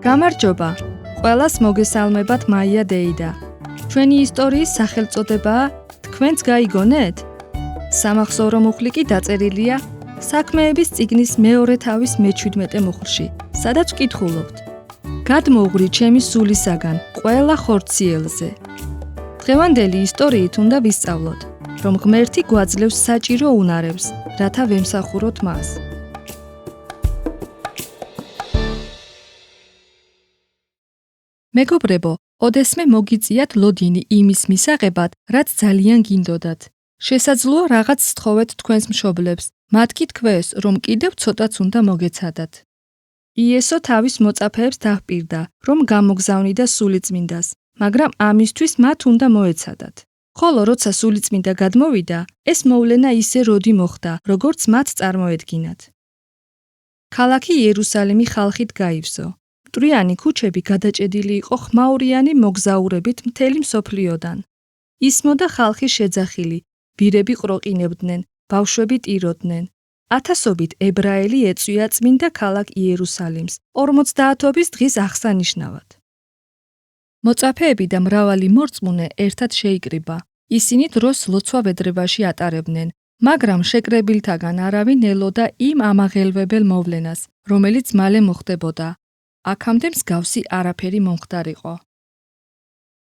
გამარჯობა! ყველას მოგესალმებათ მაია დეიდა. ჩვენი ისტორიის სახელწოდებაა თქვენც გაიგონეთ? სამახსოვრო მუხლი კი დაწერილია საქმეების წიგნის მეორე თავის მე-17 მუხლში, სადაც ვკითხულობთ. გადმოუღრი ჩემი სულისაგან ყველა ხორციელზე. დღევანდელი ისტორიით უნდა ვისწავლოთ, რომ ღმერთი გვაძლევს საჭირო უნარებს, რათა ვემსახუროთ მას. მეგობრებო, ოდესმე მოგიწიათ ლოდინი იმის მისაღებად, რაც ძალიან გინდოდათ. შესაძლოა რაღაც სთხოვეთ თქვენს მშობლებს, მათ კი თქვეს, რომ კიდევ ცოტაც უნდა მოგეცადათ. იესო თავის მოწაფეებს დაჰპირდა, რომ გამოგზავნიდა სულიწმინდას, მაგრამ ამისთვის მათ უნდა მოეცადათ. ხოლო როცა სულიწმინდა გადმოვიდა, ეს მოვლენა ისე როდი მოხდა, როგორც მათ წარმოედგინათ. ქალაქი იერუსალიმი ხალხით გაივსო. მტვრიანი ქუჩები გადაჭედილი იყო ხმაურიანი მოგზაურებით მთელი მსოფლიოდან. ისმოდა ხალხი შეძახილი, ბირები ყროყინებდნენ, ბავშვები ტიროდნენ. ათასობით ებრაელი ეწვია წმინდა ქალაქ იერუსალიმს 50-ობის დღის აღსანიშნავად. მოწაფეები და მრავალი მორწმუნე ერთად შეიკრიბა. ისინი დროს ლოცვა-ვედრებაში ატარებდნენ, მაგრამ შეკრებილთაგან არავინ ელოდა იმ ამაღელვებელ მოვლენას, რომელიც მალე მოხდებოდა. აქამდე მსგავსი არაფერი მომხდარიყო.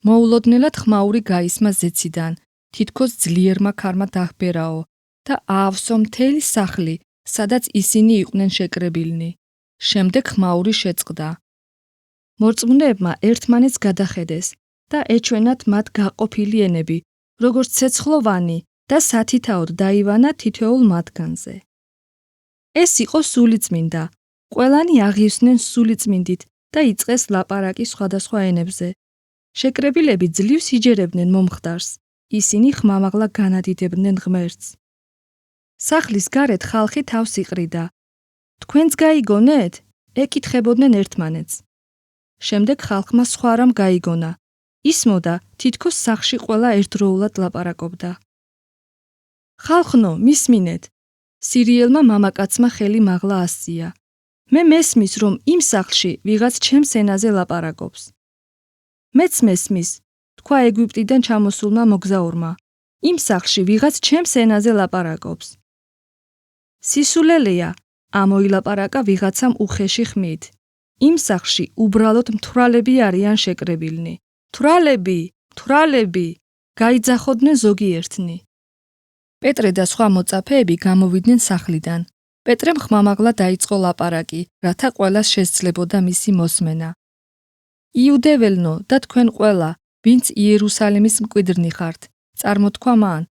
მოულოდნელად ხმაური გაისმა ზეციდან, თითქოს ძლიერმა ქარმა დაჰბერაო და აავსო მთელი სახლი, სადაც ისინი იყვნენ შეკრებილნი. შემდეგ ხმაური შეწყდა. მორწმუნეებმა ერთმანეთს გადახედეს და ეჩვენათ მათ გაყოფილი ენები, როგორც ცეცხლოვანი და სათითაოდ დაივანა თითოეულ მათგანზე. ეს იყო სულიწმინდა. ყველანი აღივსნენ სულიწმინდით და იწყეს ლაპარაკი სხვადასხვა ენებზე. შეკრებილები ძლივს იჯერებდნენ მომხდარს, ისინი ხმამაღლა განადიდებდნენ ღმერთს. სახლის გარეთ ხალხი თავს იყრიდა. თქვენც გაიგონეთ? ეკითხებოდნენ ერთმანეთს. შემდეგ ხალხმა სხვა რამ გაიგონა. ისმოდა, თითქოს სახლში ყველა ერთდროულად ლაპარაკობდა. ხალხნო, მისმინეთ! სირიელმა მამაკაცმა ხელი მაღლა ასწია. მე მესმის, რომ იმ სახლში ვიღაც ჩემს ენაზე ლაპარაკობს. მეც მესმის, თქვა ეგვიპტიდან ჩამოსულმა მოგზაურმა. იმ სახლში ვიღაც ჩემს ენაზე ლაპარაკობს. სისულელეა, ამოილაპარაკა ვიღაცამ უხეში ხმით. იმ სახლში უბრალოდ მთვრალები არიან შეკრებილნი. მთვრალები! გაიძახოდნენ ზოგიერთნი. პეტრე და სხვა მოწაფეები გამოვიდნენ სახლიდან. პეტრემ ხმამაღლა დაიწყო ლაპარაკი, რათა ყველას შესძლებოდა მისი მოსმენა. იუდეველნო და თქვენ ყველა, ვინც იერუსალიმის მკვიდრნი ხართ, წარმოთქვა მან.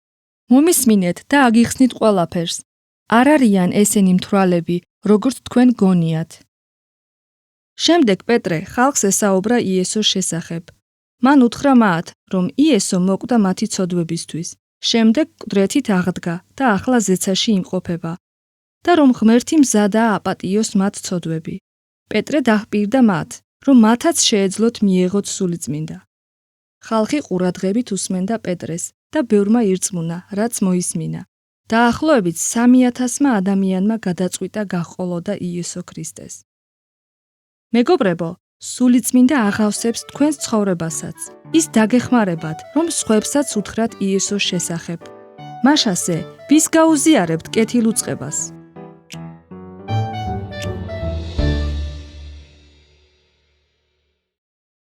მომისმინეთ და აგიხსნით ყველაფერს. არ არიან ესენი მთვრალები, როგორც თქვენ გონიათ. შემდეგ პეტრე ხალხს ესაუბრა იესოს შესახებ. მან უთხრა მათ, რომ იესო მოკვდა მათი ცოდვებისთვის. შემდეგ მკვდრეთით აღდგა და ახლა ზეცაში იმყოფება. და რომ ღმერთი მზადაა აპატიოს მათ ცოდვები. პეტრე დაჰპირდა მათ, რომ მათაც შეეძლოთ მიეღოთ სულიწმინდა. ხალხი ყურადღებით უსმენდა პეტრეს და ბევრმა ირწმუნა, რაც მოისმინა. დაახლოებით 3000-მა ადამიანმა გადაწყვიტა გაჰყოლოდა იესო ქრისტეს. მეგობრებო, სულიწმინდა აღავსებს თქვენს ცხოვრებასაც. ის დაგეხმარებათ, რომ სხვებსაც უთხრათ იესოს შესახებ. მაშასე, ვის გაუზიარებთ კეთილ უწყებას?